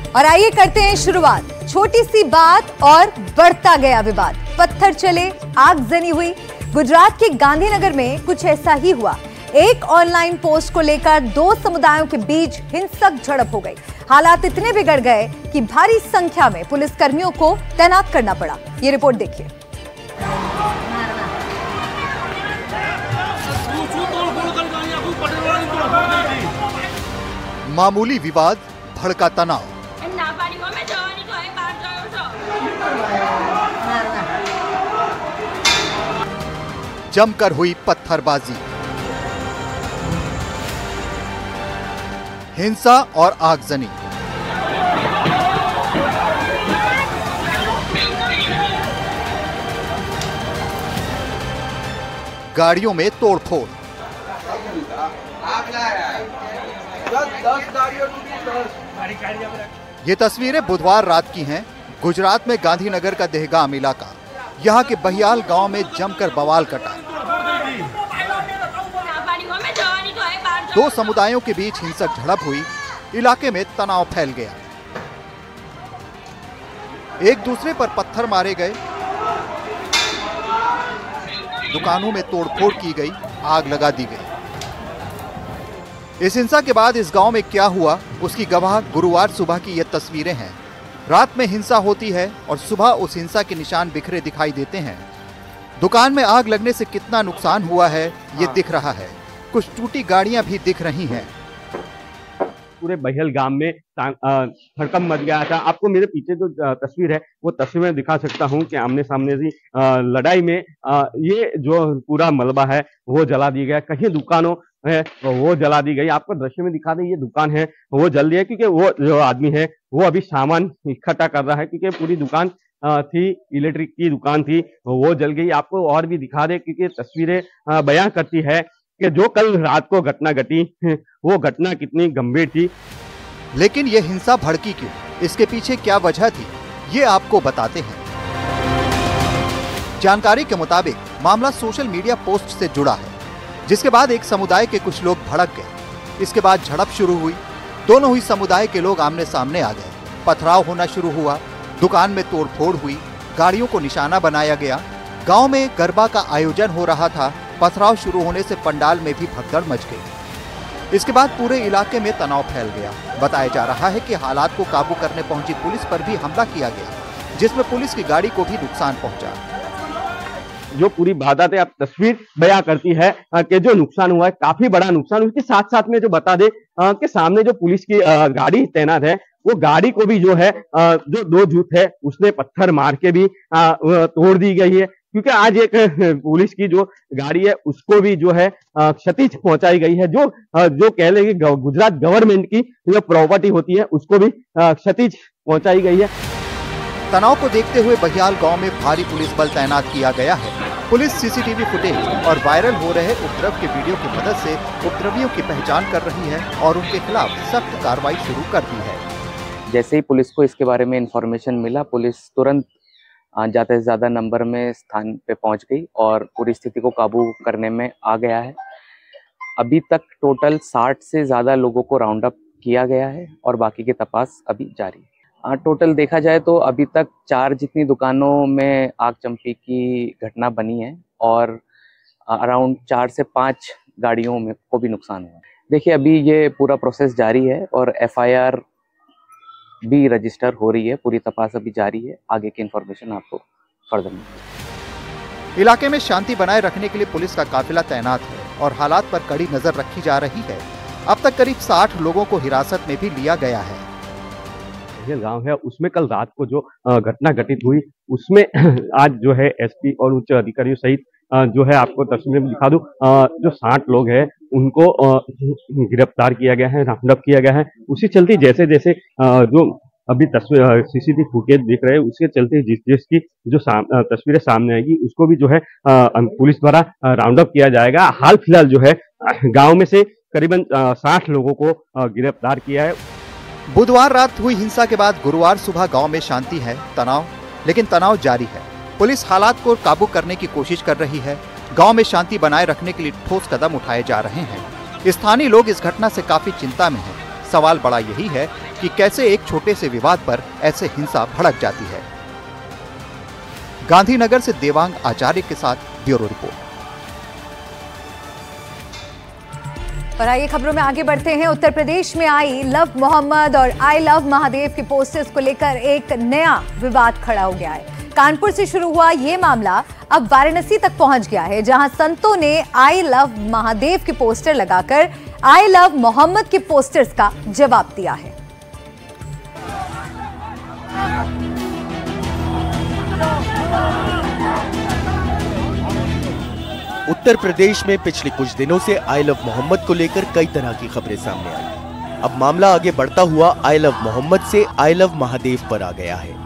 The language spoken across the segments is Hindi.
और आइए करते हैं शुरुआत। छोटी सी बात और बढ़ता गया विवाद। पत्थर चले, आगजनी हुई। गुजरात के गांधीनगर में कुछ ऐसा ही हुआ। एक ऑनलाइन पोस्ट को लेकर दो समुदायों के बीच हिंसक झड़प हो गई। हालात इतने बिगड़ गए कि भारी संख्या में पुलिसकर्मियों को तैनात करना पड़ा। ये रिपोर्ट देखिए। मामूली विवाद, भड़का तनाव। जमकर हुई पत्थरबाजी, हिंसा और आगजनी। गाड़ियों में तोड़फोड़। ये तस्वीरें बुधवार रात की हैं। गुजरात में गांधीनगर का दहगाम इलाका। यहाँ के बहियाल गांव में जमकर बवाल कटा। दो समुदायों के बीच हिंसक झड़प हुई। इलाके में तनाव फैल गया। एक दूसरे पर पत्थर मारे गए। दुकानों में तोड़फोड़ की गई, आग लगा दी गई। इस हिंसा के बाद इस गांव में क्या हुआ, उसकी गवाह गुरुवार सुबह की ये तस्वीरें हैं। रात में हिंसा होती है और सुबह उस हिंसा के निशान बिखरे दिखाई देते हैं। दुकान में आग लगने से कितना नुकसान हुआ है ये दिख रहा है। कुछ टूटी गाड़ियां भी दिख रही हैं। पूरे बहियाल गांव में हड़कंप मच गया था। आपको मेरे पीछे जो तस्वीर है वो तस्वीर में दिखा सकता हूं कि आमने सामने की लड़ाई में ये जो पूरा मलबा है वो जला दिया गया। कहीं दुकानों है वो जला दी गई। आपको दृश्य में दिखा दें, ये दुकान है वो जल रही है क्योंकि वो जो आदमी है वो अभी सामान इकट्ठा कर रहा है क्योंकि पूरी दुकान थी, इलेक्ट्रिक की दुकान थी, वो जल गई। आपको और भी दिखा दे क्योंकि तस्वीरें बयां करती है कि जो कल रात को घटना घटी वो घटना कितनी गंभीर थी। लेकिन ये हिंसा भड़की क्यों, इसके पीछे क्या वजह थी, ये आपको बताते हैं। जानकारी के मुताबिक मामला सोशल मीडिया पोस्ट से जुड़ा है, जिसके बाद एक समुदाय के कुछ लोग भड़क गए। इसके बाद झड़प शुरू हुई। दोनों ही समुदाय के लोग आमने सामने आ गए। पथराव होना शुरू हुआ। दुकान में तोड़फोड़ हुई। गाड़ियों को निशाना बनाया गया। गांव में गरबा का आयोजन हो रहा था। पथराव शुरू होने से पंडाल में भी भगदड़ मच गई। इसके बाद पूरे इलाके में तनाव फैल गया। बताया जा रहा है कि हालात को काबू करने पहुंची पुलिस पर भी हमला किया गया, जिसमें पुलिस की गाड़ी को भी नुकसान पहुंचा। जो पूरी वारदात है आप तस्वीर बयां करती है कि जो नुकसान हुआ है काफी बड़ा नुकसान। उसके साथ साथ में जो बता दे कि सामने जो पुलिस की गाड़ी तैनात है वो गाड़ी को भी जो है जो दो जुट है उसने पत्थर मार के भी तोड़ दी गई है क्योंकि आज एक पुलिस की जो गाड़ी है उसको भी जो है क्षति पहुंचाई गई है। जो कह ले गुजरात गवर्नमेंट की जो प्रॉपर्टी होती है उसको भी क्षति पहुंचाई गई है। तनाव को देखते हुए बहियाल गांव में भारी पुलिस बल तैनात किया गया है। पुलिस सीसीटीवी फुटेज और वायरल हो रहे उपद्रव के वीडियो की मदद से उपद्रवियों की पहचान कर रही है और उनके खिलाफ सख्त कार्रवाई शुरू कर दी है। जैसे ही पुलिस को इसके बारे में इंफॉर्मेशन मिला, पुलिस तुरंत ज्यादा से ज्यादा नंबर में स्थान पे पहुंच गई और पूरी स्थिति को काबू करने में आ गया है। अभी तक टोटल 60 से ज्यादा लोगों को राउंड अप किया गया है और बाकी की तपास अभी जारी है। टोटल देखा जाए तो अभी तक 4 जितनी दुकानों में आगजनी की घटना बनी है और अराउंड 4 से 5 गाड़ियों में को भी नुकसान हुआ है। देखिए अभी ये पूरा प्रोसेस जारी है और FIR भी रजिस्टर हो रही है। पूरी तपास अभी जारी है। आगे की इंफॉर्मेशन आपको फर्दर मिलेगी। इलाके में शांति बनाए रखने के लिए पुलिस का काफिला तैनात है और हालात पर कड़ी नजर रखी जा रही है। अब तक करीब 60 लोगों को हिरासत में भी लिया गया है। गांव है उसमें कल रात को जो घटना घटित हुई उसमें आज जो है SP और उच्च अधिकारियों सहित जो है आपको तस्वीर में दिखा दूं, जो 60 लोग हैं उनको गिरफ्तार किया गया है, राउंड अप किया गया है। उसी चलते जैसे जैसे जो अभी तस्वीर CCTV फुटेज देख रहे हैं उसके चलते जिसकी जो तस्वीरें सामने आएगी उसको भी जो है पुलिस द्वारा राउंड अप किया जाएगा। हाल फिलहाल जो है गाँव में से करीबन 60 लोगों को गिरफ्तार किया है। बुधवार रात हुई हिंसा के बाद गुरुवार सुबह गांव में शांति है, लेकिन तनाव जारी है। पुलिस हालात को काबू करने की कोशिश कर रही है। गांव में शांति बनाए रखने के लिए ठोस कदम उठाए जा रहे हैं। स्थानीय लोग इस घटना से काफी चिंता में हैं। सवाल बड़ा यही है कि कैसे एक छोटे से विवाद पर ऐसे हिंसा भड़क जाती है। गांधीनगर से देवांग आचार्य के साथ ब्यूरो रिपोर्ट। और आइए खबरों में आगे बढ़ते हैं। उत्तर प्रदेश में आई लव मोहम्मद और आई लव महादेव के पोस्टर्स को लेकर एक नया विवाद खड़ा हो गया है। कानपुर से शुरू हुआ ये मामला अब वाराणसी तक पहुंच गया है, जहां संतों ने आई लव महादेव के पोस्टर लगाकर आई लव मोहम्मद के पोस्टर्स का जवाब दिया है। उत्तर प्रदेश में पिछले कुछ दिनों से आई लव मोहम्मद को लेकर कई तरह की खबरें सामने आई। अब मामला आगे बढ़ता हुआ आई लव मोहम्मद से आई लव महादेव पर आ गया है।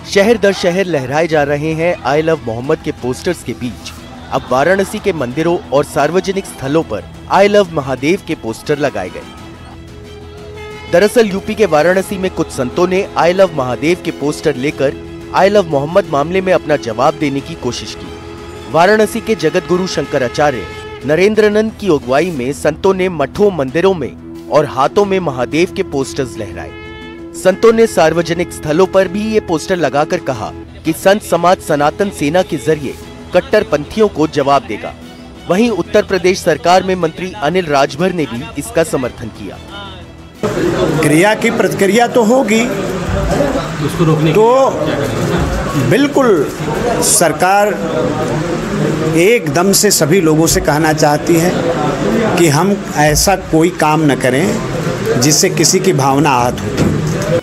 शहर दर शहर लहराए जा रहे हैं आई लव मोहम्मद के पोस्टर्स के बीच अब वाराणसी के मंदिरों और सार्वजनिक स्थलों पर आई लव महादेव के पोस्टर लगाए गए। दरअसल यूपी के वाराणसी में कुछ संतों ने आई लव महादेव के पोस्टर लेकर आई लव मोहम्मद मामले में अपना जवाब देने की कोशिश की। वाराणसी के जगत गुरु शंकराचार्य नरेंद्रानंद की अगुवाई में संतों ने मठों, मंदिरों में और हाथों में महादेव के पोस्टर्स लहराए। संतों ने सार्वजनिक स्थलों पर भी ये पोस्टर लगाकर कहा कि संत समाज सनातन सेना के जरिए कट्टरपंथियों को जवाब देगा। वहीं उत्तर प्रदेश सरकार में मंत्री अनिल राजभर ने भी इसका समर्थन किया। क्रिया की प्रतिक्रिया तो होगी, उसको रोकने तो बिल्कुल सरकार एकदम से सभी लोगों से कहना चाहती है कि हम ऐसा कोई काम न करें जिससे किसी की भावना आहत हो।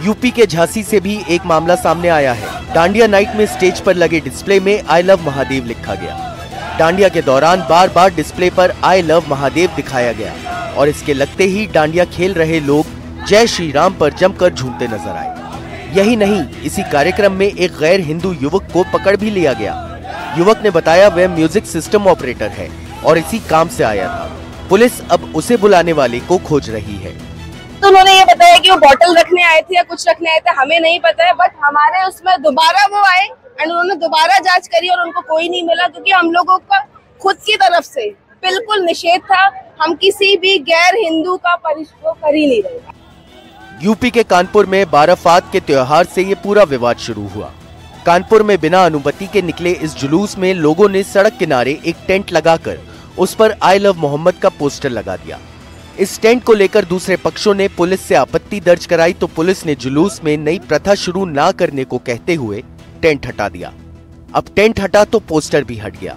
यूपी के झांसी से भी एक मामला सामने आया है। डांडिया नाइट में स्टेज पर लगे डिस्प्ले में आई लव महादेव लिखा गया। डांडिया के दौरान बार बार डिस्प्ले पर आई लव महादेव दिखाया गया और इसके लगते ही डांडिया खेल रहे लोग जय श्री राम पर जमकर झूमते नजर आए। यही नहीं, इसी कार्यक्रम में एक गैर हिंदू युवक को पकड़ भी लिया गया। युवक ने बताया वह म्यूजिक सिस्टम ऑपरेटर है और इसी काम से आया था। पुलिस अब उसे बुलाने वाले को खोज रही है। तो उन्होंने ये बताया कि वो बॉटल रखने आए थे या कुछ रखने आए थे, हमें नहीं पता है, बट हमारे उसमें दोबारा वो आए एंड उन्होंने दोबारा जांच करी और उनको कोई नहीं मिला, क्योंकि हम लोगों का खुद की तरफ से बिल्कुल निषेध था। हम किसी भी गैर हिंदू का परिचय कर ही नहीं रहे। यूपी के कानपुर में बाराफात के त्योहार से ये पूरा विवाद शुरू हुआ। कानपुर में बिना अनुमति के निकले इस जुलूस में लोगों ने सड़क किनारे एक टेंट लगाकर उस पर आई लव मोहम्मद का पोस्टर लगा दिया। इस टेंट को लेकर दूसरे पक्षों ने पुलिस से आपत्ति दर्ज कराई तो पुलिस ने जुलूस में नई प्रथा शुरू न करने को कहते हुए टेंट हटा दिया। अब टेंट हटा तो पोस्टर भी हट गया।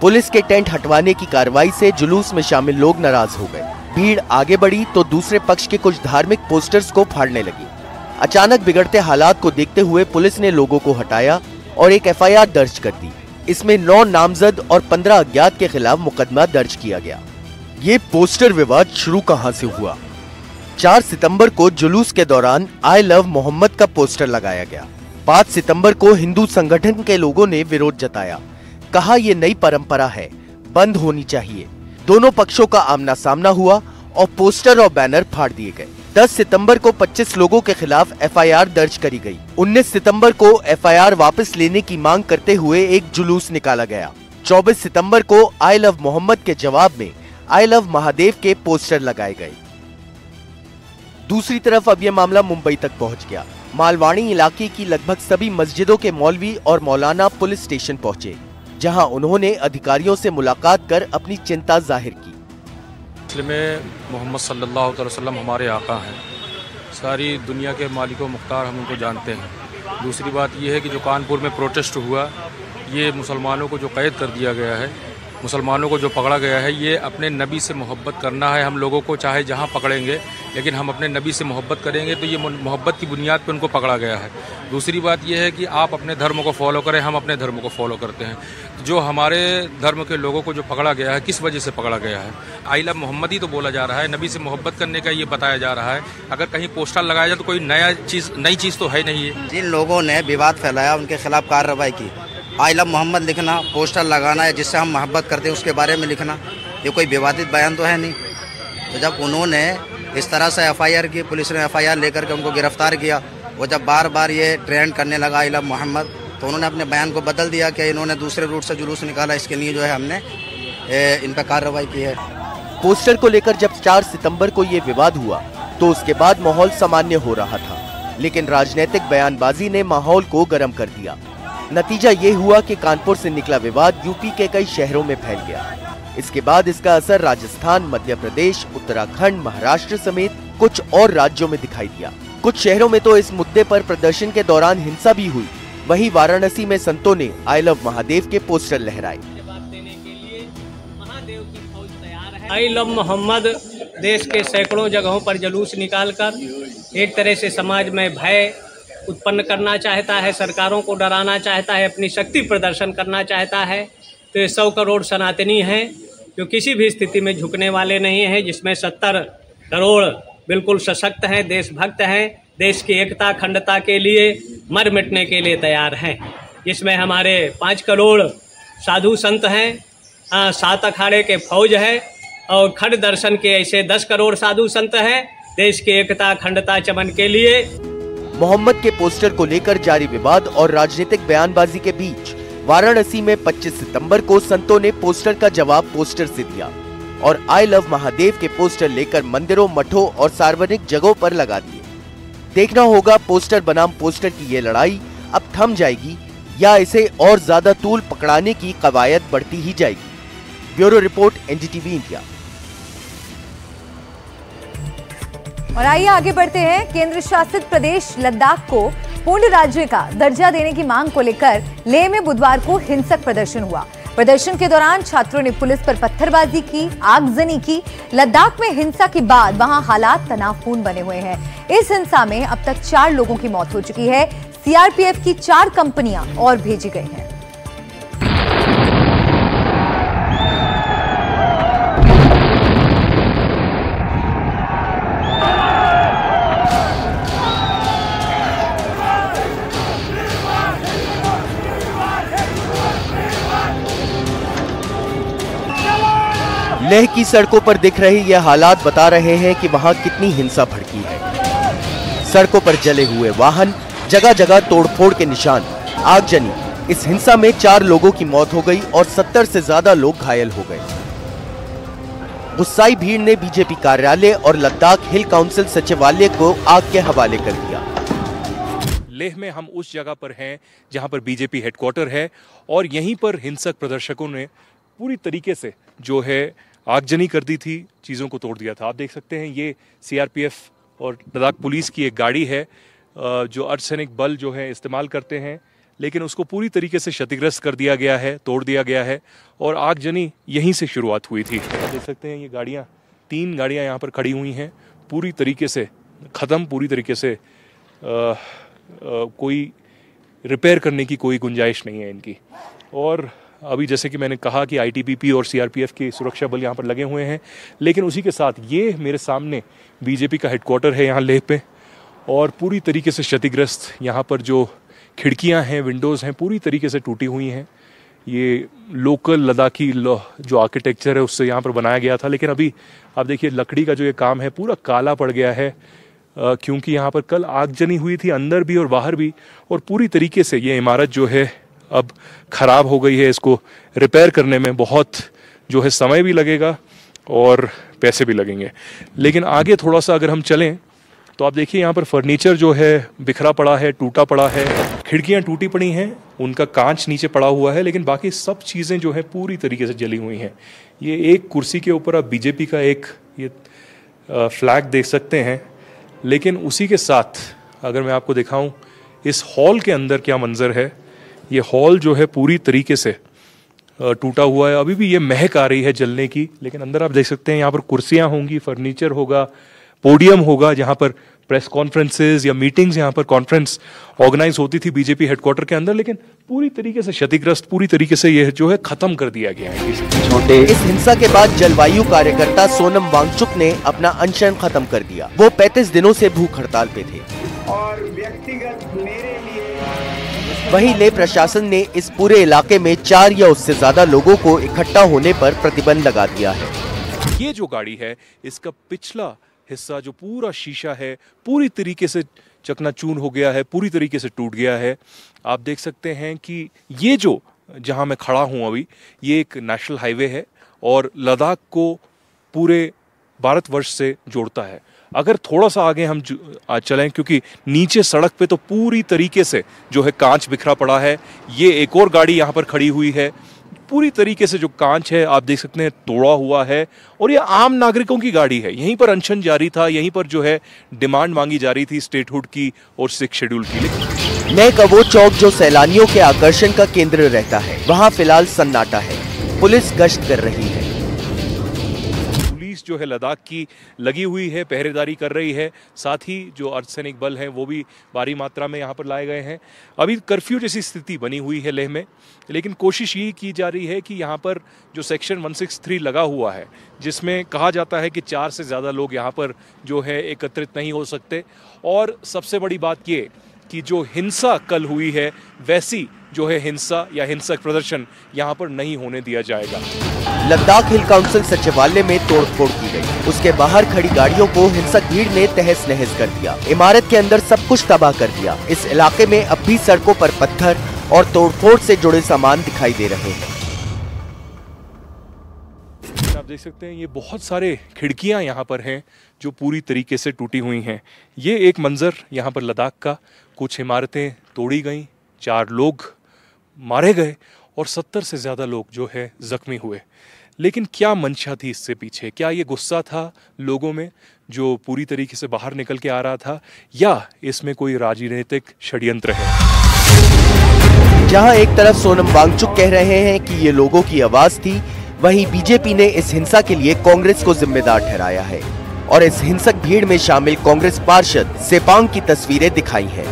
पुलिस के टेंट हटवाने की कार्रवाई से जुलूस में शामिल लोग नाराज हो गए। भीड़ आगे बढ़ी तो दूसरे पक्ष के कुछ धार्मिक पोस्टर्स को फाड़ने लगी। अचानक बिगड़ते हालात को देखते हुए पुलिस ने लोगों को हटाया और एक एफआईआर दर्ज कर दी। इसमें 9 नामजद और 15 अज्ञात के खिलाफ मुकदमा दर्ज किया गया। ये पोस्टर विवाद शुरू कहां से हुआ? 4 सितंबर को जुलूस के दौरान आई लव मोहम्मद का पोस्टर लगाया गया। 5 सितंबर को हिंदू संगठन के लोगों ने विरोध जताया, कहा ये नई परंपरा है, बंद होनी चाहिए। दोनों पक्षों का आमना सामना हुआ और पोस्टर और बैनर फाड़ दिए गए। 10 सितंबर को 25 लोगों के खिलाफ एफआईआर दर्ज करी गई। 19 सितंबर को एफआईआर वापस लेने की मांग करते हुए एक जुलूस निकाला गया। 24 सितंबर को आई लव मोहम्मद के जवाब में आई लव महादेव के पोस्टर लगाए गए। दूसरी तरफ अब यह मामला मुंबई तक पहुंच गया। मालवाणी इलाके की लगभग सभी मस्जिदों के मौलवी और मौलाना पुलिस स्टेशन पहुंचे, जहां उन्होंने अधिकारियों से मुलाकात कर अपनी चिंता जाहिर की। मोहम्मद सल्लल्लाहु अलैहि वसल्लम हमारे आका हैं। सारी दुनिया के मालिक व मुख्तार हम उनको जानते हैं। दूसरी बात यह है कि जो कानपुर में प्रोटेस्ट हुआ, ये मुसलमानों को जो कैद कर दिया गया है, मुसलमानों को जो पकड़ा गया है, ये अपने नबी से मोहब्बत करना है हम लोगों को, चाहे जहाँ पकड़ेंगे, लेकिन हम अपने नबी से मोहब्बत करेंगे, तो ये मोहब्बत की बुनियाद पर उनको पकड़ा गया है। दूसरी बात यह है कि आप अपने धर्म को फॉलो करें, हम अपने धर्म को फॉलो करते हैं। जो हमारे धर्म के लोगों को जो पकड़ा गया है, किस वजह से पकड़ा गया है? आई लव मोहम्मद ही तो बोला जा रहा है, नबी से मोहब्बत करने का ये बताया जा रहा है। अगर कहीं पोस्टर लगाया जाए तो कोई नई चीज़ तो है नहीं है। जिन लोगों ने विवाद फैलाया उनके खिलाफ कार्रवाई की। आई लव मोहम्मद लिखना, पोस्टर लगाना है जिससे हम मोहब्बत करते हैं उसके बारे में लिखना, ये कोई विवादित बयान तो है नहीं। तो जब उन्होंने इस तरह से एफआईआर की, पुलिस ने एफआईआर लेकर के उनको गिरफ्तार किया, वो जब बार बार ये ट्रेंड करने लगा आई लव मोहम्मद, तो उन्होंने अपने बयान को बदल दिया कि इन्होंने दूसरे रूट से जुलूस निकाला, इसके लिए जो है हमने इन पर कार्रवाई की है। पोस्टर को लेकर जब 4 सितंबर को ये विवाद हुआ तो उसके बाद माहौल सामान्य हो रहा था, लेकिन राजनीतिक बयानबाजी ने माहौल को गर्म कर दिया। नतीजा ये हुआ कि कानपुर से निकला विवाद यूपी के कई शहरों में फैल गया। इसके बाद इसका असर राजस्थान, मध्य प्रदेश, उत्तराखंड, महाराष्ट्र समेत कुछ और राज्यों में दिखाई दिया। कुछ शहरों में तो इस मुद्दे पर प्रदर्शन के दौरान हिंसा भी हुई। वहीं वाराणसी में संतों ने आई लव महादेव के पोस्टर लहराए। आई लव मोहम्मद देश के सैकड़ों जगहों पर जुलूस निकालकर एक तरह से समाज में भय उत्पन्न करना चाहता है, सरकारों को डराना चाहता है, अपनी शक्ति प्रदर्शन करना चाहता है। तो ये 100 करोड़ सनातनी हैं जो किसी भी स्थिति में झुकने वाले नहीं हैं, जिसमें 70 करोड़ बिल्कुल सशक्त हैं, देशभक्त हैं, देश की एकता अखंडता के लिए मर मिटने के लिए तैयार हैं। जिसमें हमारे 5 करोड़ साधु संत हैं, 7 अखाड़े के फौज है और खड़ दर्शन के ऐसे 10 करोड़ साधु संत हैं देश की एकता अखंडता चमन के लिए। मोहम्मद के पोस्टर को लेकर जारी विवाद और राजनीतिक बयानबाजी के बीच वाराणसी में 25 सितंबर को संतों ने पोस्टर का जवाब पोस्टर से दिया और आई लव महादेव के पोस्टर लेकर मंदिरों, मठों और सार्वजनिक जगहों पर लगा दिए। देखना होगा पोस्टर बनाम पोस्टर की ये लड़ाई अब थम जाएगी या इसे और ज्यादा तूल पकड़ाने की कवायद बढ़ती ही जाएगी। Bureau report, NDTV India. और आइए आगे बढ़ते हैं। केंद्र शासित प्रदेश लद्दाख को पूर्ण राज्य का दर्जा देने की मांग को लेकर लेह में बुधवार को हिंसक प्रदर्शन हुआ। प्रदर्शन के दौरान छात्रों ने पुलिस पर पत्थरबाजी की, आगजनी की। लद्दाख में हिंसा के बाद वहां हालात तनावपूर्ण बने हुए हैं। इस हिंसा में अब तक 4 लोगों की मौत हो चुकी है। सीआरपीएफ की 4 कंपनियां और भेजी गई हैं। लेह की सड़कों पर दिख रहे ये हालात बता रहे हैं कि वहां कितनी हिंसा भड़की है। सड़कों पर जले हुए वाहन, जगह जगह तोड़फोड़ के निशान, आगजनी। इस हिंसा में 4 लोगों की मौत हो गई और 70 से ज्यादा लोग घायल हो गए। गुस्साई भीड़ ने बीजेपी कार्यालय और लद्दाख हिल काउंसिल सचिवालय को आग के हवाले कर दिया। लेह में हम उस जगह पर हैं जहां पर बीजेपी हेडक्वार्टर है और यहीं पर हिंसक प्रदर्शकों ने पूरी तरीके से जो है आगजनी कर दी थी, चीज़ों को तोड़ दिया था। आप देख सकते हैं ये सीआरपीएफ और लद्दाख पुलिस की एक गाड़ी है जो अर्धसैनिक बल जो है इस्तेमाल करते हैं, लेकिन उसको पूरी तरीके से क्षतिग्रस्त कर दिया गया है, तोड़ दिया गया है और आगजनी यहीं से शुरुआत हुई थी। आप देख सकते हैं ये गाड़ियाँ, 3 गाड़ियाँ यहाँ पर खड़ी हुई हैं, पूरी तरीके से ख़त्म, पूरी तरीके से कोई रिपेयर करने की कोई गुंजाइश नहीं है इनकी। और अभी जैसे कि मैंने कहा कि आईटीबीपी और सीआरपीएफ के सुरक्षा बल यहाँ पर लगे हुए हैं, लेकिन उसी के साथ ये मेरे सामने बीजेपी का हेडक्वार्टर है यहाँ लेह पे और पूरी तरीके से क्षतिग्रस्त। यहाँ पर जो खिड़कियाँ हैं, विंडोज़ हैं, पूरी तरीके से टूटी हुई हैं। ये लोकल लद्दाखी जो आर्किटेक्चर है उससे यहाँ पर बनाया गया था, लेकिन अभी आप देखिए लकड़ी का जो ये काम है पूरा काला पड़ गया है क्योंकि यहाँ पर कल आगजनी हुई थी अंदर भी और बाहर भी, और पूरी तरीके से ये इमारत जो है अब ख़राब हो गई है। इसको रिपेयर करने में बहुत जो है समय भी लगेगा और पैसे भी लगेंगे। लेकिन आगे थोड़ा सा अगर हम चलें तो आप देखिए यहाँ पर फर्नीचर जो है बिखरा पड़ा है, टूटा पड़ा है, खिड़कियाँ टूटी पड़ी हैं, उनका कांच नीचे पड़ा हुआ है, लेकिन बाकी सब चीज़ें जो है पूरी तरीके से जली हुई हैं। ये एक कुर्सी के ऊपर आप बीजेपी का एक ये फ्लैग देख सकते हैं, लेकिन उसी के साथ अगर मैं आपको दिखाऊं इस हॉल के अंदर क्या मंजर है। ये हॉल जो है पूरी तरीके से टूटा हुआ है, अभी भी ये महक आ रही है जलने की, लेकिन अंदर आप देख सकते हैं यहाँ पर कुर्सियाँ होंगी, फर्नीचर होगा, पोडियम होगा जहाँ पर प्रेस कॉन्फ्रेंसेज या मीटिंग्स, यहाँ पर कॉन्फ्रेंस ऑर्गेनाइज होती थी बीजेपी हेडक्वार्टर के अंदर, लेकिन पूरी तरीके से क्षतिग्रस्त, पूरी तरीके से ये जो है खत्म कर दिया गया है। इस हिंसा के बाद जलवायु कार्यकर्ता सोनम वांगचुक ने अपना अनशन खत्म कर दिया। वो 35 दिनों से भूख हड़ताल पे थे और व्यक्तिगत मेरे लिए वहीं लेह प्रशासन ने इस पूरे इलाके में 4 या उससे ज्यादा लोगों को इकट्ठा होने पर प्रतिबंध लगा दिया है। ये जो गाड़ी है इसका पिछला हिस्सा जो पूरा शीशा है पूरी तरीके से चकनाचूर हो गया है, पूरी तरीके से टूट गया है। आप देख सकते हैं कि ये जो जहां मैं खड़ा हूं अभी, ये एक नेशनल हाईवे है और लद्दाख को पूरे भारतवर्ष से जोड़ता है। अगर थोड़ा सा आगे हम चलें, क्योंकि नीचे सड़क पे तो पूरी तरीके से जो है कांच बिखरा पड़ा है। ये एक और गाड़ी यहाँ पर खड़ी हुई है, पूरी तरीके से जो कांच है आप देख सकते हैं तोड़ा हुआ है, और ये आम नागरिकों की गाड़ी है। यहीं पर अनशन जारी था, यहीं पर जो है डिमांड मांगी जा रही थी स्टेटहुड की और 6 शेड्यूल की। नए का वो चौक जो सैलानियों के आकर्षण का केंद्र रहता है, वहाँ फिलहाल सन्नाटा है। पुलिस गश्त कर रही है। पुलिस जो है लद्दाख की लगी हुई है, पहरेदारी कर रही है। साथ ही जो अर्धसैनिक बल हैं वो भी भारी मात्रा में यहाँ पर लाए गए हैं। अभी कर्फ्यू जैसी स्थिति बनी हुई है लेह में, लेकिन कोशिश ये की जा रही है कि यहाँ पर जो सेक्शन 163 लगा हुआ है, जिसमें कहा जाता है कि 4 से ज़्यादा लोग यहाँ पर जो है एकत्रित नहीं हो सकते। और सबसे बड़ी बात ये कि जो हिंसा कल हुई है, वैसी जो है हिंसा या हिंसक प्रदर्शन यहाँ पर नहीं होने दिया जाएगा। लद्दाख हिल काउंसिल सचिवालय में तोड़फोड़ की गई। उसके बाहर खड़ी गाड़ियों को हिंसक भीड़ ने तहस नहस कर दिया। इमारत के अंदर सब कुछ तबाह कर दिया। इस इलाके में अब भी सड़कों पर पत्थर और तोड़फोड़ से जुड़े सामान दिखाई दे रहे हैं। आप देख सकते हैं ये बहुत सारे खिड़कियां यहाँ पर हैं जो पूरी तरीके से टूटी हुई हैं। ये एक मंजर यहाँ पर लद्दाख का। कुछ इमारतें तोड़ी गईं, 4 लोग मारे गए और 70 से ज़्यादा लोग जो है जख्मी हुए। लेकिन क्या मंशा थी इससे पीछे? क्या ये गुस्सा था लोगों में जो पूरी तरीके से बाहर निकल के आ रहा था, या इसमें कोई राजनीतिक षड्यंत्र है? जहां एक तरफ सोनम वांगचुक कह रहे हैं कि ये लोगों की आवाज थी, वहीं बीजेपी ने इस हिंसा के लिए कांग्रेस को जिम्मेदार ठहराया है और इस हिंसक भीड़ में शामिल कांग्रेस पार्षद सेपांग की तस्वीरें दिखाई हैं।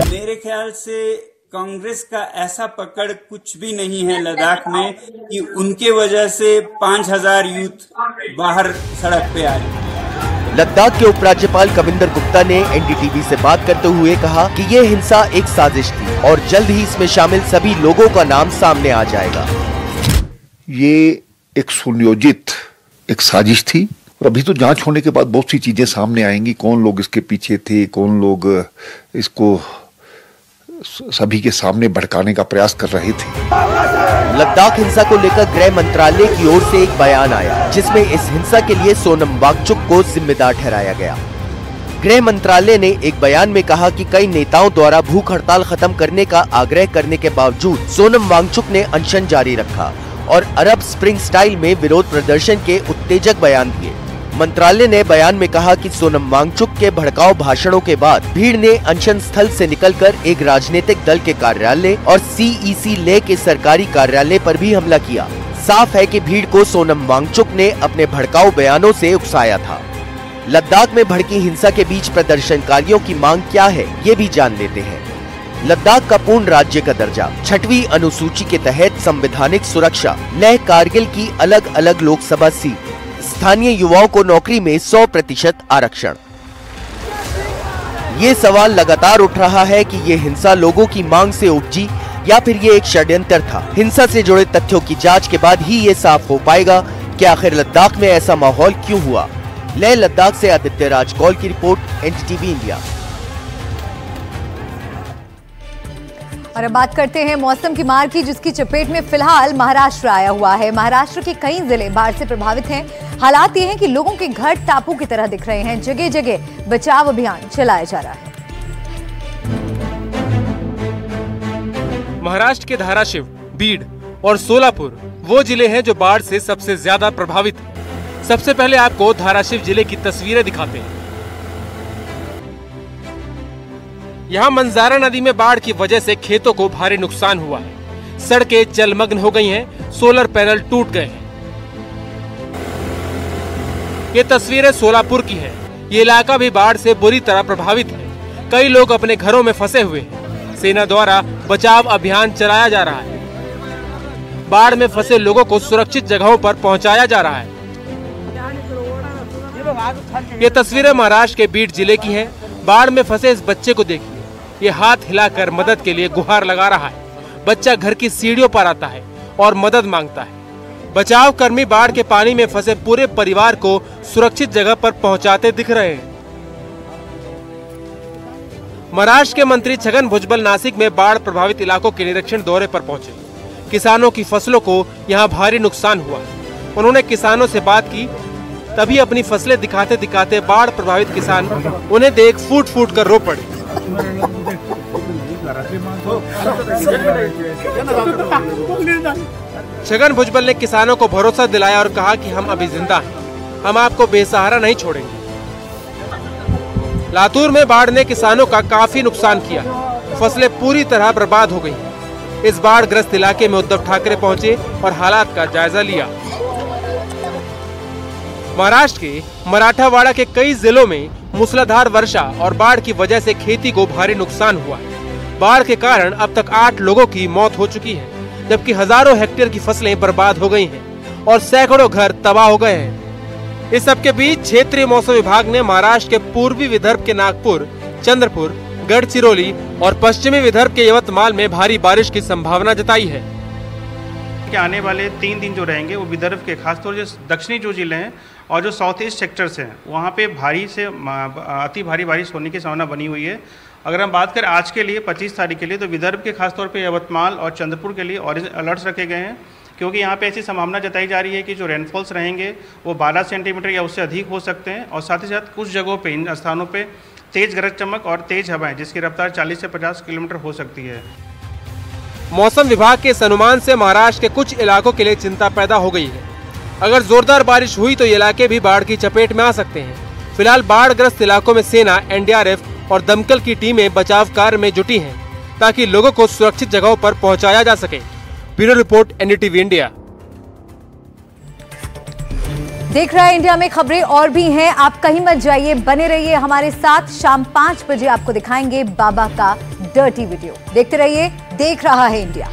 मेरे ख्याल से कांग्रेस का ऐसा पकड़ कुछ भी नहीं है लद्दाख में कि उनके वजह से 5000 यूथ बाहर सड़क पे आए। लद्दाख के उपराज्यपाल कविंदर गुप्ता ने एनडीटीवी से बात करते हुए कहा कि ये हिंसा एक साजिश थी और जल्द ही इसमें शामिल सभी लोगों का नाम सामने आ जाएगा। ये एक सुनियोजित एक साजिश थी और अभी तो जांच होने के बाद बहुत सी चीजें सामने आएंगी। कौन लोग इसके पीछे थे, कौन लोग इसको सभी के सामने भड़काने का प्रयास कर रहे थे। लद्दाख हिंसा को लेकर गृह मंत्रालय की ओर से एक बयान आया जिसमें इस हिंसा के लिए सोनम वांगचुक को जिम्मेदार ठहराया गया। गृह मंत्रालय ने एक बयान में कहा कि कई नेताओं द्वारा भूख हड़ताल खत्म करने का आग्रह करने के बावजूद सोनम वांगचुक ने अनशन जारी रखा और अरब स्प्रिंग स्टाइल में विरोध प्रदर्शन के उत्तेजक बयान दिए। मंत्रालय ने बयान में कहा कि सोनम वांगचुक के भड़काऊ भाषणों के बाद भीड़ ने अनशन स्थल से निकलकर एक राजनीतिक दल के कार्यालय और सीईसी लेह के सरकारी कार्यालय पर भी हमला किया। साफ है कि भीड़ को सोनम वांगचुक ने अपने भड़काऊ बयानों से उकसाया था। लद्दाख में भड़की हिंसा के बीच प्रदर्शनकारियों की मांग क्या है, ये भी जान लेते हैं। लद्दाख का पूर्ण राज्य का दर्जा, 6वीं अनुसूची के तहत संवैधानिक सुरक्षा, लेह कारगिल की अलग अलग लोकसभा सीट, स्थानीय युवाओं को नौकरी में 100% आरक्षण। ये सवाल लगातार उठ रहा है कि ये हिंसा लोगों की मांग से उपजी या फिर ये एक षड्यंत्र था। हिंसा से जुड़े तथ्यों की जांच के बाद ही ये साफ हो पाएगा कि आखिर लद्दाख में ऐसा माहौल क्यों हुआ। लेह लद्दाख से आदित्य राज कौल की रिपोर्ट, एनडीटीवी इंडिया। और अब बात करते हैं मौसम की मार की, जिसकी चपेट में फिलहाल महाराष्ट्र आया हुआ है। महाराष्ट्र के कई जिले बाढ़ से प्रभावित हैं। हालात ये हैं कि लोगों के घर टापू की तरह दिख रहे हैं। जगह जगह बचाव अभियान चलाया जा रहा है। महाराष्ट्र के धाराशिव, बीड और सोलापुर वो जिले हैं जो बाढ़ से सबसे ज्यादा प्रभावित हैं। सबसे पहले आपको धाराशिव जिले की तस्वीरें दिखाते हैं। यहाँ मंजारा नदी में बाढ़ की वजह से खेतों को भारी नुकसान हुआ है। सड़कें जलमग्न हो गई हैं, सोलर पैनल टूट गए हैं। ये तस्वीरें सोलापुर की हैं। ये इलाका भी बाढ़ से बुरी तरह प्रभावित है। कई लोग अपने घरों में फंसे हुए हैं। सेना द्वारा बचाव अभियान चलाया जा रहा है। बाढ़ में फंसे लोगों को सुरक्षित जगहों पर पहुंचाया जा रहा है। ये तस्वीरें महाराष्ट्र के बीड जिले की हैं। बाढ़ में फंसे इस बच्चे को देखिए, ये हाथ हिलाकर मदद के लिए गुहार लगा रहा है। बच्चा घर की सीढ़ियों पर आता है और मदद मांगता है। बचाव कर्मी बाढ़ के पानी में फंसे पूरे परिवार को सुरक्षित जगह पर पहुंचाते दिख रहे हैं। महाराष्ट्र के मंत्री छगन भुजबल नासिक में बाढ़ प्रभावित इलाकों के निरीक्षण दौरे पर पहुंचे। किसानों की फसलों को यहां भारी नुकसान हुआ। उन्होंने किसानों से बात की, तभी अपनी फसलें दिखाते दिखाते बाढ़ प्रभावित किसान उन्हें देख फूट फूट कर रो पड़े। छगन भुजबल ने किसानों को भरोसा दिलाया और कहा कि हम अभी जिंदा हैं, हम आपको बेसहारा नहीं छोड़ेंगे। लातूर में बाढ़ ने किसानों का काफी नुकसान किया, फसलें पूरी तरह बर्बाद हो गई। इस बाढ़ ग्रस्त इलाके में उद्धव ठाकरे पहुंचे और हालात का जायजा लिया। महाराष्ट्र के मराठावाड़ा के कई जिलों में मूसलाधार वर्षा और बाढ़ की वजह से खेती को भारी नुकसान हुआ है। बाढ़ के कारण अब तक 8 लोगों की मौत हो चुकी है, जबकि हजारों हेक्टेयर की फसलें बर्बाद हो गई हैं और सैकड़ों घर तबाह हो गए हैं। इस सबके बीच क्षेत्रीय मौसम विभाग ने महाराष्ट्र के पूर्वी विदर्भ के नागपुर, चंद्रपुर, गढ़चिरौली और पश्चिमी विदर्भ के यवतमाल में भारी बारिश की संभावना जताई है। कि आने वाले 3 दिन जो रहेंगे वो विदर्भ के खासतौर से दक्षिणी जो जिले हैं और जो साउथ ईस्ट सेक्टर्स हैं वहाँ पे भारी से अति भारी बारिश होने की संभावना बनी हुई है। अगर हम बात करें आज के लिए 25 तारीख के लिए, तो विदर्भ के खासतौर पे यवतमाल और चंद्रपुर के लिए ऑरेंज अलर्ट्स रखे गए हैं, क्योंकि यहाँ पे ऐसी संभावना जताई जा रही है कि जो रेनफॉल्स रहेंगे वो 12 सेंटीमीटर या उससे अधिक हो सकते हैं। और साथ ही साथ कुछ जगहों पे, इन स्थानों पे तेज गरज चमक और तेज हवाएं जिसकी रफ्तार 40 से 50 किलोमीटर हो सकती है। मौसम विभाग के इस अनुमान से महाराष्ट्र के कुछ इलाकों के लिए चिंता पैदा हो गई है। अगर जोरदार बारिश हुई तो ये इलाके भी बाढ़ की चपेट में आ सकते हैं। फिलहाल बाढ़ ग्रस्त इलाकों में सेना, एनडीआरएफ और दमकल की टीमें बचाव कार्य में जुटी हैं, ताकि लोगों को सुरक्षित जगहों पर पहुंचाया जा सके। Bureau report, NDTV India. देख रहा है इंडिया में खबरें और भी हैं, आप कहीं मत जाइए, बने रहिए हमारे साथ। शाम 5 बजे आपको दिखाएंगे बाबा का डर्टी वीडियो। देखते रहिए, देख रहा है इंडिया।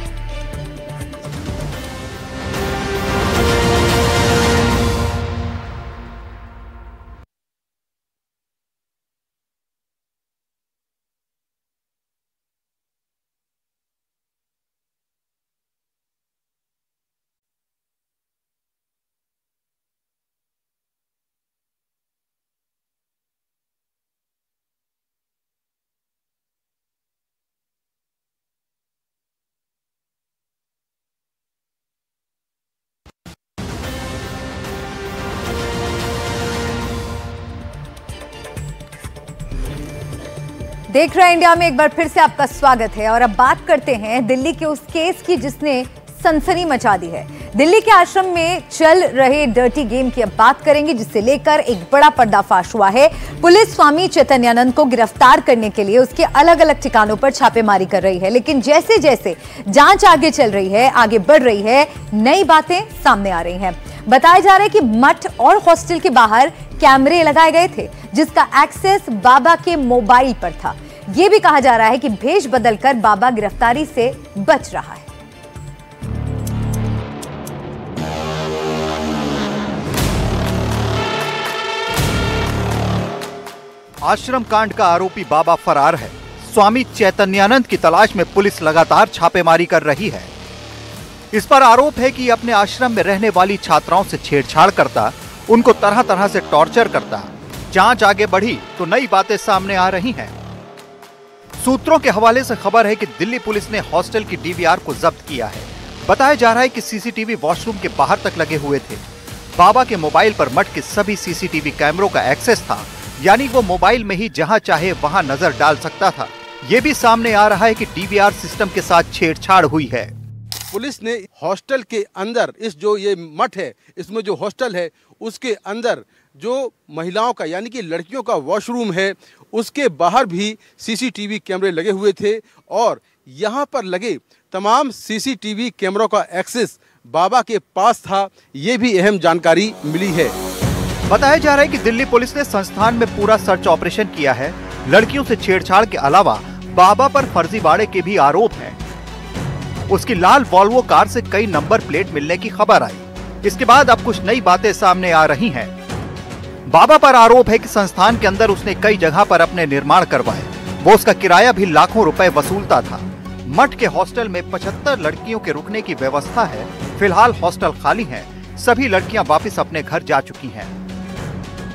देख रहे हैं इंडिया में एक बार फिर से आपका स्वागत है और अब बात करते हैं दिल्ली के उस केस की जिसने सनसनी मचा दी है। दिल्ली के आश्रम में चल रहे डर्टी गेम की अब बात करेंगे, जिससे लेकर एक बड़ा पर्दाफाश हुआ है। पुलिस स्वामी चैतन्यानंद को गिरफ्तार करने के लिए उसके अलग अलग ठिकानों पर छापेमारी कर रही है, लेकिन जैसे जैसे जांच आगे चल रही है, आगे बढ़ रही है, नई बातें सामने आ रही हैं। बताया जा रहा है कि मठ और हॉस्टल के बाहर कैमरे लगाए गए थे, जिसका एक्सेस बाबा के मोबाइल पर था। यह भी कहा जा रहा है कि भेष बदलकर बाबा गिरफ्तारी से बच रहा है। आश्रम कांड का आरोपी बाबा फरार है। स्वामी चैतन्यानंद की तलाश में पुलिस लगातार छापेमारी कर रही है। इस पर आरोप है कि अपने आश्रम में रहने वाली छात्राओं से छेड़छाड़ करता, उनको तरह तरह से टॉर्चर करता। जांच आगे बढ़ी तो नई बातें सामने आ रही हैं। सूत्रों के हवाले से खबर है कि दिल्ली पुलिस ने हॉस्टल की डीवीआर को जब्त किया है। बताया जा रहा है कि सीसीटीवी वॉशरूम के बाहर तक लगे हुए थे। बाबा के मोबाइल पर मठ के सभी सीसीटीवी कैमरों का एक्सेस था, यानी वो मोबाइल में ही जहां चाहे वहां नजर डाल सकता था। ये भी सामने आ रहा है कि डीवीआर सिस्टम के साथ छेड़छाड़ हुई है। पुलिस ने हॉस्टल के अंदर, इस जो ये मठ है, इसमें जो हॉस्टल है, उसके अंदर जो महिलाओं का यानी कि लड़कियों का वॉशरूम है, उसके बाहर भी सीसीटीवी कैमरे लगे हुए थे और यहाँ पर लगे तमाम सीसीटीवी कैमरों का एक्सेस बाबा के पास था। ये भी अहम जानकारी मिली है। बताया जा रहा है कि दिल्ली पुलिस ने संस्थान में पूरा सर्च ऑपरेशन किया है। लड़कियों से छेड़छाड़ के अलावा बाबा पर फर्जीवाड़े के भी आरोप हैं। उसकी लाल वॉल्वो कार से कई नंबर प्लेट मिलने की खबर आई। इसके बाद अब कुछ नई बातें सामने आ रही हैं। बाबा पर आरोप है कि संस्थान के अंदर उसने कई जगह पर अपने निर्माण करवाए। वो उसका किराया भी लाखों रुपए वसूलता था। मठ के हॉस्टल में 75 लड़कियों के रुकने की व्यवस्था है। फिलहाल हॉस्टल खाली है। सभी लड़कियां वापस अपने घर जा चुकी हैं।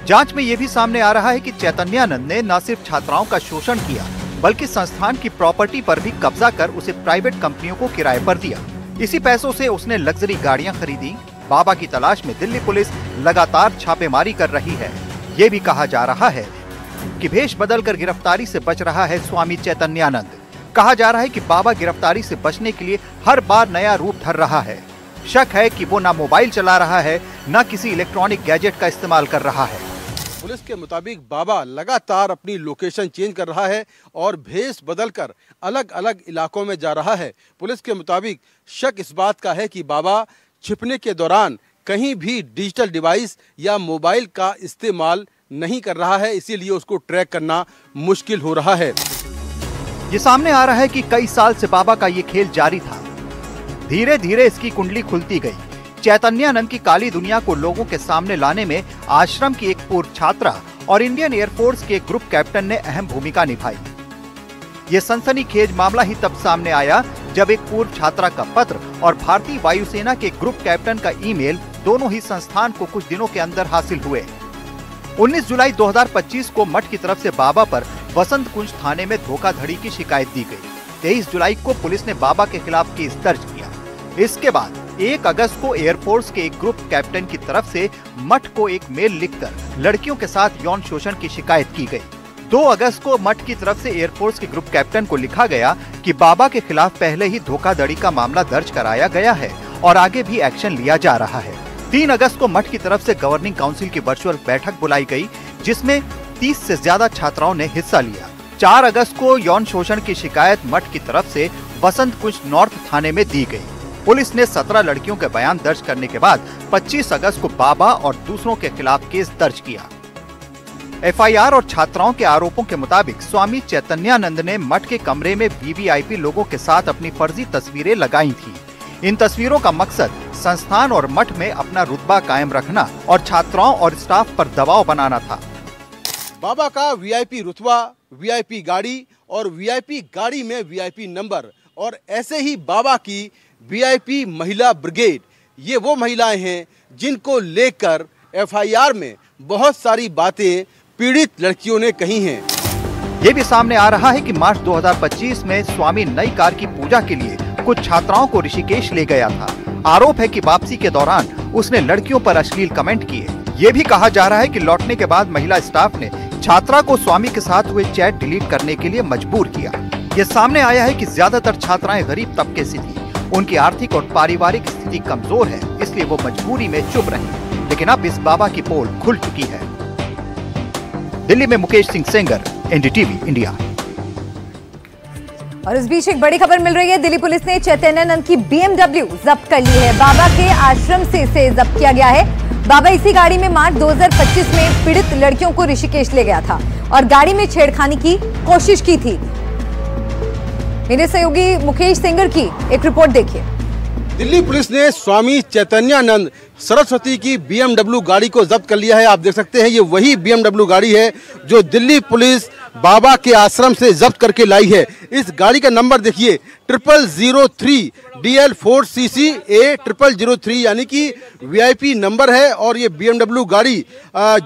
जांच में यह भी सामने आ रहा है कि चैतन्यानंद ने न सिर्फ छात्राओं का शोषण किया, बल्कि संस्थान की प्रॉपर्टी पर भी कब्जा कर उसे प्राइवेट कंपनियों को किराए पर दिया। इसी पैसों से उसने लग्जरी गाड़ियां खरीदी, बाबा की तलाश में दिल्ली पुलिस लगातार छापेमारी कर रही है। ये भी कहा जा रहा है कि भेष बदलकर गिरफ्तारी से बच रहा है स्वामी चैतन्यानंद। कहा जा रहा है कि बाबा गिरफ्तारी से बचने के लिए हर बार नया रूप धर रहा है। शक है कि वो न मोबाइल चला रहा है, न किसी इलेक्ट्रॉनिक गैजेट का इस्तेमाल कर रहा है। पुलिस के मुताबिक बाबा लगातार अपनी लोकेशन चेंज कर रहा है और भेष बदलकर अलग अलग इलाकों में जा रहा है। पुलिस के मुताबिक शक इस बात का है कि बाबा छिपने के दौरान कहीं भी डिजिटल डिवाइस या मोबाइल का इस्तेमाल नहीं कर रहा है, इसीलिए उसको ट्रैक करना मुश्किल हो रहा है। ये सामने आ रहा है कि कई साल से बाबा का ये खेल जारी था। धीरे धीरे इसकी कुंडली खुलती गई। चैतन्यानंद की काली दुनिया को लोगों के सामने लाने में आश्रम की एक पूर्व छात्रा और इंडियन एयरफोर्स के ग्रुप कैप्टन ने अहम भूमिका निभाई। ये सनसनीखेज मामला ही तब सामने आया जब एक पूर्व छात्रा का पत्र और भारतीय वायुसेना के ग्रुप कैप्टन का ईमेल दोनों ही संस्थान को कुछ दिनों के अंदर हासिल हुए। 19 जुलाई 2025 को मठ की तरफ से बाबा पर वसंत कुंज थाने में धोखाधड़ी की शिकायत दी गई। 23 जुलाई को पुलिस ने बाबा के खिलाफ केस दर्ज किया। इसके बाद 1 अगस्त को एयरफोर्स के एक ग्रुप कैप्टन की तरफ से मठ को एक मेल लिखकर लड़कियों के साथ यौन शोषण की शिकायत की गई। 2 अगस्त को मठ की तरफ से एयरफोर्स के ग्रुप कैप्टन को लिखा गया कि बाबा के खिलाफ पहले ही धोखाधड़ी का मामला दर्ज कराया गया है और आगे भी एक्शन लिया जा रहा है। 3 अगस्त को मठ की तरफ से गवर्निंग काउंसिल की वर्चुअल बैठक बुलाई गई, जिसमें 30 से ज्यादा छात्राओं ने हिस्सा लिया। 4 अगस्त को यौन शोषण की शिकायत मठ की तरफ से वसंत कुंज नॉर्थ थाने में दी गई। पुलिस ने 17 लड़कियों के बयान दर्ज करने के बाद 25 अगस्त को बाबा और दूसरों के खिलाफ केस दर्ज किया। एफआईआर और छात्राओं के आरोपों के मुताबिक स्वामी चैतन्यानंद ने मठ के कमरे में वीवीआईपी लोगों के साथ अपनी फर्जी तस्वीरें लगाई थी। इन तस्वीरों का मकसद संस्थान और मठ में अपना रुतबा कायम रखना और छात्राओं और स्टाफ पर दबाव बनाना था। बाबा का वीआईपी रुतबा, वीआईपी गाड़ी और वीआईपी गाड़ी में वीआईपी नंबर और ऐसे ही बाबा की वीआईपी महिला ब्रिगेड, ये वो महिलाएं हैं जिनको लेकर एफआईआर में बहुत सारी बातें पीड़ित लड़कियों ने कही हैं। ये भी सामने आ रहा है कि मार्च 2025 में स्वामी नई कार की पूजा के लिए कुछ छात्राओं को ऋषिकेश ले गया था। आरोप है कि वापसी के दौरान उसने लड़कियों पर अश्लील कमेंट किए। ये भी कहा जा रहा है कि लौटने के बाद महिला स्टाफ ने छात्रा को स्वामी के साथ हुए चैट डिलीट करने के लिए मजबूर किया। ये सामने आया है कि ज्यादातर छात्राएं गरीब तबके से थी। उनकी आर्थिक और पारिवारिक स्थिति कमजोर है, इसलिए वो मजबूरी में चुप रही। लेकिन अब इस बाबा की पोल खुल चुकी है। दिल्ली में मुकेश सिंह सेंगर, एनडीटीवी इंडिया। और इस बीच एक बड़ी खबर मिल रही है। दिल्ली पुलिस ने चैतन्यानंद की BMW जब्त कर ली है। बाबा के आश्रम से इसे जब्त किया गया है। बाबा इसी गाड़ी में मार्च 2025 में पीड़ित लड़कियों को ऋषिकेश ले गया था और गाड़ी में छेड़खानी की कोशिश की थी। मेरे सहयोगी मुकेश सेंगर की एक रिपोर्ट देखिए। दिल्ली पुलिस ने स्वामी चैतन्यानंद सरस्वती की BMW गाड़ी को जब्त कर लिया है। आप देख सकते हैं ये वही BMW गाड़ी है जो दिल्ली पुलिस बाबा के आश्रम से जब्त करके लाई है। इस गाड़ी का नंबर देखिए 0003 DL4CC A0003 यानी कि VIP नंबर है और ये BMW गाड़ी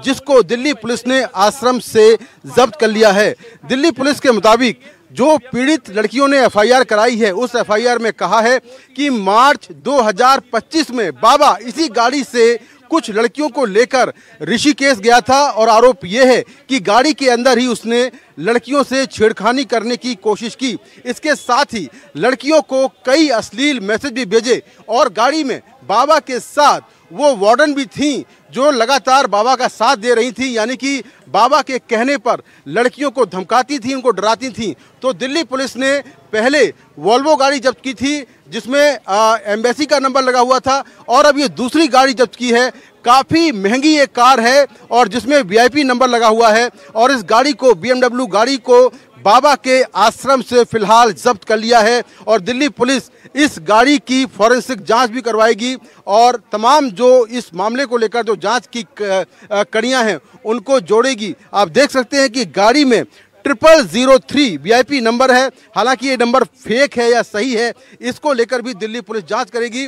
जिसको दिल्ली पुलिस ने आश्रम से जब्त कर लिया है। दिल्ली पुलिस के मुताबिक जो पीड़ित लड़कियों ने एफआईआर कराई है उस एफआईआर में कहा है कि मार्च 2025 में बाबा इसी गाड़ी से कुछ लड़कियों को लेकर ऋषिकेश गया था और आरोप यह है कि गाड़ी के अंदर ही उसने लड़कियों से छेड़खानी करने की कोशिश की। इसके साथ ही लड़कियों को कई अश्लील मैसेज भी भेजे और गाड़ी में बाबा के साथ वो वार्डन भी थीं जो लगातार बाबा का साथ दे रही थी, यानी कि बाबा के कहने पर लड़कियों को धमकाती थी, उनको डराती थी। तो दिल्ली पुलिस ने पहले वोल्वो गाड़ी जब्त की थी जिसमें एम्बेसी का नंबर लगा हुआ था और अब ये दूसरी गाड़ी जब्त की है। काफ़ी महंगी एक कार है और जिसमें VIP नंबर लगा हुआ है और इस गाड़ी को BMW गाड़ी को बाबा के आश्रम से फिलहाल जब्त कर लिया है और दिल्ली पुलिस इस गाड़ी की फॉरेंसिक जांच भी करवाएगी और तमाम जो इस मामले को लेकर जो जांच की कड़ियां हैं उनको जोड़ेगी। आप देख सकते हैं कि गाड़ी में 0003 VIP नंबर है। हालांकि ये नंबर फेक है या सही है इसको लेकर भी दिल्ली पुलिस जांच करेगी।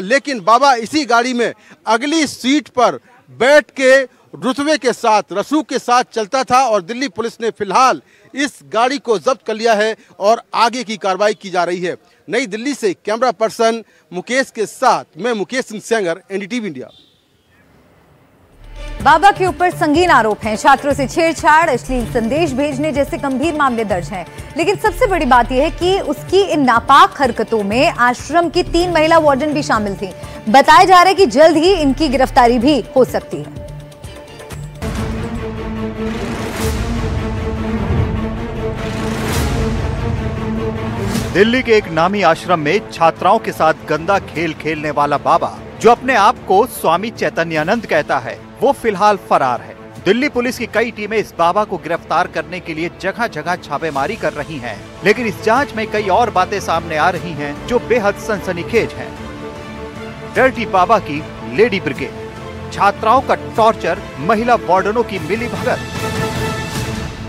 लेकिन बाबा इसी गाड़ी में अगली सीट पर बैठ के रुतबे के साथ, रसूख के साथ चलता था और दिल्ली पुलिस ने फिलहाल इस गाड़ी को जब्त कर लिया है और आगे की कार्रवाई की जा रही है। नई दिल्ली से कैमरा पर्सन मुकेश के साथ मैं मुकेश सिंह सेंगर, एनडीटीवी इंडिया। बाबा के ऊपर संगीन आरोप हैं, छात्रों से छेड़छाड़, अश्लील संदेश भेजने जैसे गंभीर मामले दर्ज हैं। लेकिन सबसे बड़ी बात यह है कि उसकी इन नापाक हरकतों में आश्रम की 3 महिला वार्डन भी शामिल थी। बताया जा रहा है कि जल्द ही इनकी गिरफ्तारी भी हो सकती है। दिल्ली के एक नामी आश्रम में छात्राओं के साथ गंदा खेल खेलने वाला बाबा, जो अपने आप को स्वामी चैतन्यानंद कहता है, वो फिलहाल फरार है। दिल्ली पुलिस की कई टीमें इस बाबा को गिरफ्तार करने के लिए जगह जगह छापेमारी कर रही हैं। लेकिन इस जांच में कई और बातें सामने आ रही हैं जो बेहद सनसनीखेज हैं। डर्टी बाबा की लेडी ब्रिगेड, छात्राओं का टॉर्चर, महिला वार्डनों की मिलीभगत।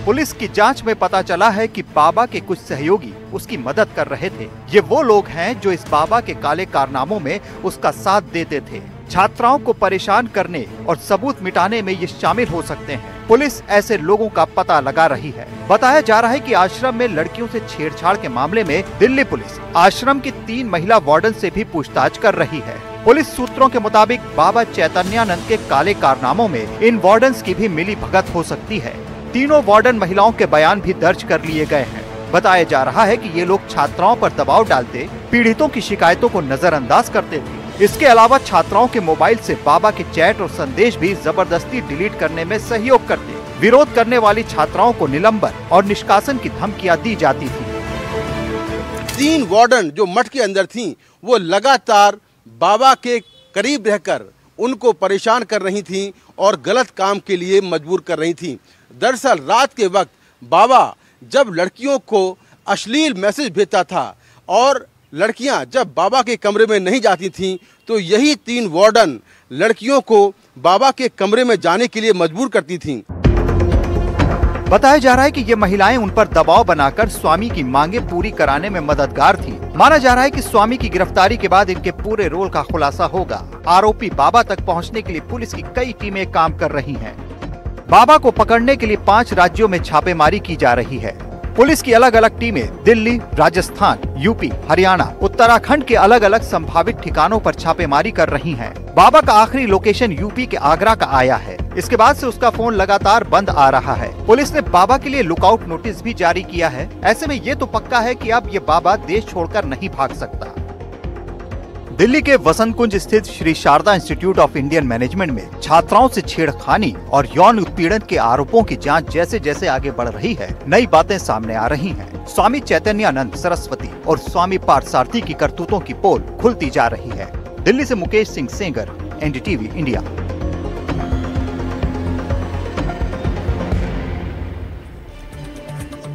पुलिस की जांच में पता चला है कि बाबा के कुछ सहयोगी उसकी मदद कर रहे थे। ये वो लोग हैं जो इस बाबा के काले कारनामों में उसका साथ देते थे। छात्राओं को परेशान करने और सबूत मिटाने में ये शामिल हो सकते हैं। पुलिस ऐसे लोगों का पता लगा रही है। बताया जा रहा है कि आश्रम में लड़कियों से छेड़छाड़ के मामले में दिल्ली पुलिस आश्रम की 3 महिला वार्डन से भी पूछताछ कर रही है। पुलिस सूत्रों के मुताबिक बाबा चैतन्यानंद के काले कारनामों में इन वार्डन्स की भी मिली भगत हो सकती है। तीनों वार्डन महिलाओं के बयान भी दर्ज कर लिए गए हैं। बताया जा रहा है कि ये लोग छात्राओं पर दबाव डालते, पीड़ितों की शिकायतों को नजरअंदाज करते थे। इसके अलावा छात्राओं के मोबाइल से बाबा के चैट और संदेश भी जबरदस्ती डिलीट करने में सहयोग करते। विरोध करने वाली छात्राओं को निलंबन और निष्कासन की धमकियां दी जाती थी। 3 वार्डन जो मठ के अंदर थीं, वो लगातार बाबा के करीब रहकर उनको परेशान कर रही थीं और गलत काम के लिए मजबूर कर रही थीं। दरअसल रात के वक्त बाबा जब लड़कियों को अश्लील मैसेज भेजता था और लड़कियां जब बाबा के कमरे में नहीं जाती थीं, तो यही 3 वार्डन लड़कियों को बाबा के कमरे में जाने के लिए मजबूर करती थीं। बताया जा रहा है कि ये महिलाएं उन पर दबाव बनाकर स्वामी की मांगे पूरी कराने में मददगार थीं। माना जा रहा है कि स्वामी की गिरफ्तारी के बाद इनके पूरे रोल का खुलासा होगा। आरोपी बाबा तक पहुंचने के लिए पुलिस की कई टीमें काम कर रही हैं। बाबा को पकड़ने के लिए 5 राज्यों में छापेमारी की जा रही है। पुलिस की अलग अलग टीमें दिल्ली, राजस्थान, यूपी, हरियाणा, उत्तराखंड के अलग अलग संभावित ठिकानों पर छापेमारी कर रही हैं। बाबा का आखिरी लोकेशन यूपी के आगरा का आया है। इसके बाद से उसका फोन लगातार बंद आ रहा है। पुलिस ने बाबा के लिए लुकआउट नोटिस भी जारी किया है। ऐसे में ये तो पक्का है कि अब ये बाबा देश छोड़कर नहीं भाग सकता। दिल्ली के वसंत कुंज स्थित Shri Sharada institute of Indian management में छात्राओं से छेड़खानी और यौन उत्पीड़न के आरोपों की जांच जैसे जैसे आगे बढ़ रही है, नई बातें सामने आ रही हैं। स्वामी चैतन्यानंद सरस्वती और स्वामी पार्थसारथी की करतूतों की पोल खुलती जा रही है। दिल्ली से मुकेश सिंह सेंगर, एनडीटीवी इंडिया।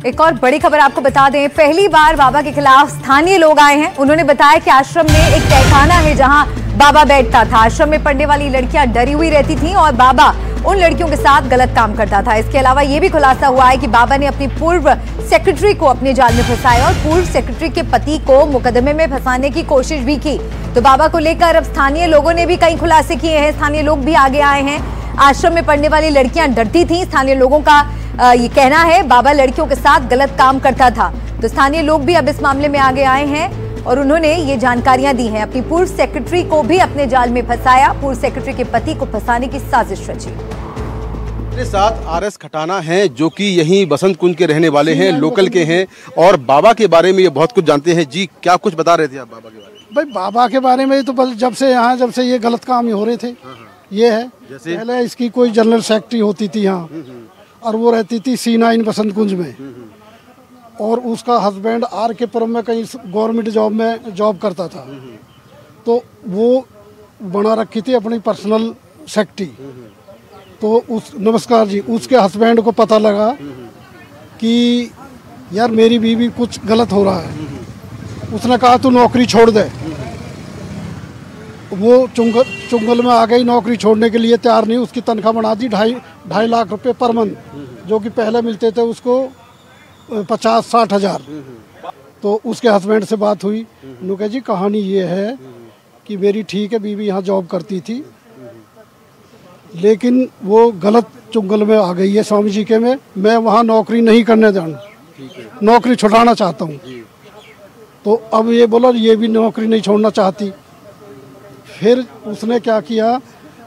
एक और बड़ी खबर आपको बता दें, पहली बार बाबा के खिलाफ स्थानीय लोग आए हैं। उन्होंने बताया कि आश्रम में एक तहखाना है जहां बाबा बैठता था। आश्रम में पढ़ने वाली लड़कियां डरी हुई रहती थीं और बाबा उन लड़कियों के साथ गलत काम करता था। इसके अलावा ये भी खुलासा हुआ है कि बाबा ने अपनी पूर्व सेक्रेटरी को अपने जाल में फंसाया और पूर्व सेक्रेटरी के पति को मुकदमे में फंसाने की कोशिश भी की। तो बाबा को लेकर अब स्थानीय लोगों ने भी कई खुलासे किए हैं। स्थानीय लोग भी आगे आए हैं। आश्रम में पढ़ने वाली लड़कियां डरती थीं। स्थानीय लोगों का ये कहना है बाबा लड़कियों के साथ गलत काम करता था। तो स्थानीय लोग भी अब इस मामले में आगे आए हैं और उन्होंने ये जानकारियां दी हैं। अपनी पूर्व सेक्रेटरी को भी अपने जाल में फंसाया, पूर्व सेक्रेटरी के पति को फंसाने की साजिश रची। मेरे साथ आरएस खटाना हैं जो कि यहीं बसंत कुंज के रहने वाले हैं, लोकल के हैं और बाबा के बारे में ये बहुत कुछ जानते हैं। जी, क्या कुछ बता रहे थे आप बाबा के बारे में? भाई बाबा के बारे में तो बस जब से ये गलत काम हो रहे थे, ये है। जैसे पहले इसकी कोई जनरल सेक्रेटरी होती थी यहाँ, और वो रहती थी C9 बसंत कुंज में, और उसका हस्बैंड RK पुरम में कहीं गवर्नमेंट जॉब करता था। तो वो बना रखी थी अपनी पर्सनल सेक्रेटरी। तो नमस्कार जी, उसके हस्बैंड को पता लगा कि यार मेरी बीवी कुछ गलत हो रहा है। उसने कहा तू नौकरी छोड़ दे। वो चुंगल में आ गई, नौकरी छोड़ने के लिए तैयार नहीं। उसकी तनख्वाह बढ़ा दी 2.5 लाख रुपए पर मंथ, जो कि पहले मिलते थे उसको 50-60 हज़ार। तो उसके हस्बैंड से बात हुई। उन्होंने कहा जी कहानी ये है कि मेरी ठीक है बीवी यहाँ जॉब करती थी, लेकिन वो गलत चुंगल में आ गई है स्वामी जी के में। मैं वहाँ नौकरी नहीं करने जाऊँ, नौकरी छुड़ाना चाहता हूँ। तो अब ये बोला ये भी नौकरी नहीं छोड़ना चाहती। फिर उसने क्या किया,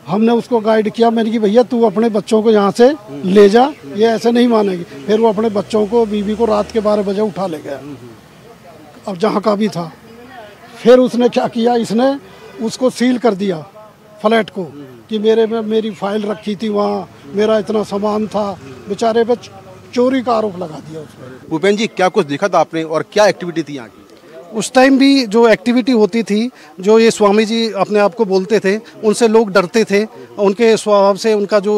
हमने उसको गाइड किया, मैंने कि भैया तू अपने बच्चों को यहाँ से ले जा, ये ऐसे नहीं मानेगी। फिर वो अपने बच्चों को, बीवी को रात के 12 बजे उठा ले गया, अब जहाँ का भी था। फिर उसने क्या किया, इसने उसको सील कर दिया फ्लैट को कि मेरे में मेरी फाइल रखी थी वहाँ, मेरा इतना सामान था। बेचारे पे चोरी का आरोप लगा दिया उसने। भूपेन जी, क्या कुछ देखा था आपने और क्या एक्टिविटी थी यहाँ की? उस टाइम भी जो एक्टिविटी होती थी, जो ये स्वामी जी अपने आप को बोलते थे, उनसे लोग डरते थे। उनके स्वभाव से उनका जो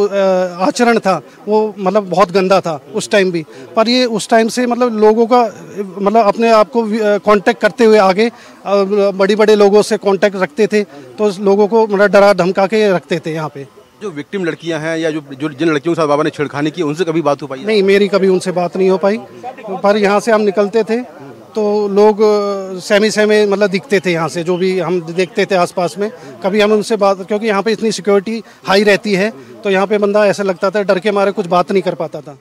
आचरण था वो मतलब बहुत गंदा था उस टाइम भी। पर ये उस टाइम से मतलब लोगों का मतलब अपने आप को कांटेक्ट करते हुए आगे बड़ी बड़े लोगों से कांटेक्ट रखते थे, तो लोगों को मतलब डरा धमका के रखते थे। यहाँ पे जो विक्टिम लड़कियां हैं या जो जिन लड़कियों के साथ बाबा ने छेड़खानी की, उनसे कभी बात हो पाई? नहीं, मेरी कभी उनसे बात नहीं हो पाई। पर यहाँ से हम निकलते थे तो लोग सहमे मतलब दिखते थे यहाँ से, जो भी हम देखते थे आसपास में। कभी हम उनसे बात, क्योंकि यहाँ पे इतनी सिक्योरिटी हाई रहती है, तो यहाँ पे बंदा ऐसा लगता था डर के मारे कुछ बात नहीं कर पाता था।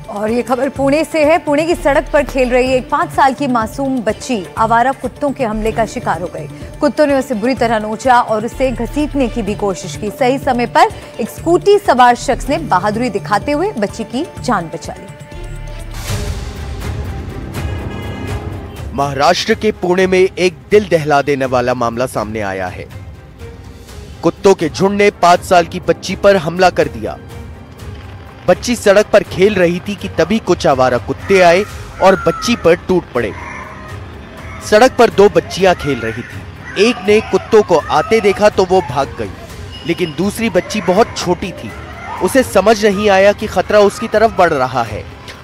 और ये खबर पुणे से है। पुणे की सड़क पर खेल रही एक 5 साल की मासूम बच्ची आवारा कुत्तों के हमले का शिकार हो गई। कुत्तों ने उसे बुरी तरह नोचा और उसे घसीटने की भी कोशिश की। सही समय पर एक स्कूटी सवार शख्स ने बहादुरी दिखाते हुए बच्ची की जान बचा ली। महाराष्ट्र के पुणे में एक दिल दहला देने वाला मामला सामने आया है। कुत्तों के झुंड ने 5 साल की बच्ची पर हमला कर दिया। बच्ची सड़क पर खेल रही थी कि तभी कुछ आवारा कुत्ते आए और बच्ची पर टूट पड़े। सड़क पर 2 बच्चियां खेल रही थी। एक ने कुत्तों को आते देखा तो वो भाग गई, लेकिन दूसरी बच्ची बहुत छोटी थी। उसे समझ नहीं आया कि खतरा उसकी तरफ बढ़ रहा है,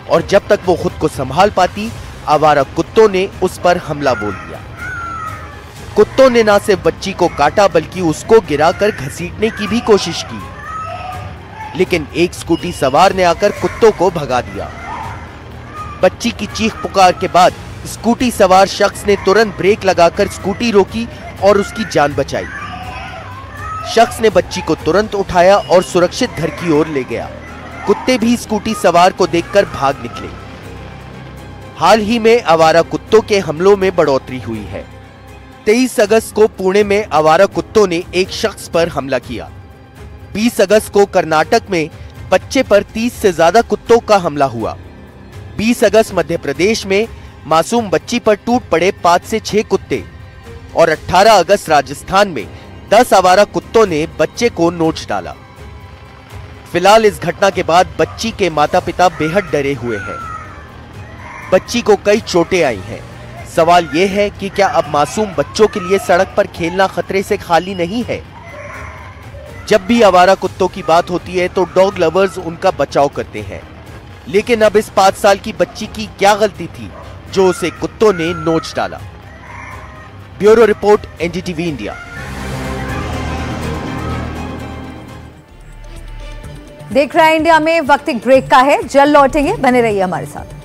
और जब तक वो खुद को संभाल पाती, आवारा कुत्तों ने उस पर हमला बोल दिया। कुत्तों ने न सिर्फ बच्ची को काटा बल्कि उसको गिराकर घसीटने की भी कोशिश की, लेकिन एक स्कूटी सवार ने आकर कुत्तों को भगा दिया। बच्ची की चीख पुकार के बाद स्कूटी सवार शख्स ने तुरंत ब्रेक लगाकर स्कूटी रोकी और उसकी जान बचाई। शख्स ने बच्ची को तुरंत उठाया और सुरक्षित घर की ओर ले गया। कुत्ते भी स्कूटी सवार को देखकर भाग निकले। हाल ही में आवारा कुत्तों के हमलों में बढ़ोतरी हुई है। 23 अगस्त को पुणे में आवारा कुत्तों ने एक शख्स पर हमला किया। 20 अगस्त को कर्नाटक में बच्चे पर 30 से ज्यादा कुत्तों का हमला हुआ। 20 अगस्त मध्य प्रदेश में मासूम बच्ची पर टूट पड़े 5 से 6 कुत्ते, और 18 अगस्त राजस्थान में 10 आवारा कुत्तों ने बच्चे को नोच डाला। फिलहाल इस घटना के बाद बच्ची के माता पिता बेहद डरे हुए हैं। बच्ची को कई चोटें आई हैं। सवाल यह है कि क्या अब मासूम बच्चों के लिए सड़क पर खेलना खतरे से खाली नहीं है? जब भी आवारा कुत्तों की बात होती है तो डॉग लवर्स उनका बचाव करते हैं, लेकिन अब इस 5 साल की बच्ची की क्या गलती थी जो उसे कुत्तों ने नोच डाला? Bureau report, NDTV India. देख रहा है इंडिया में, वक्त एक ब्रेक का है, जल्द लौटेंगे, बने रहिए हमारे साथ।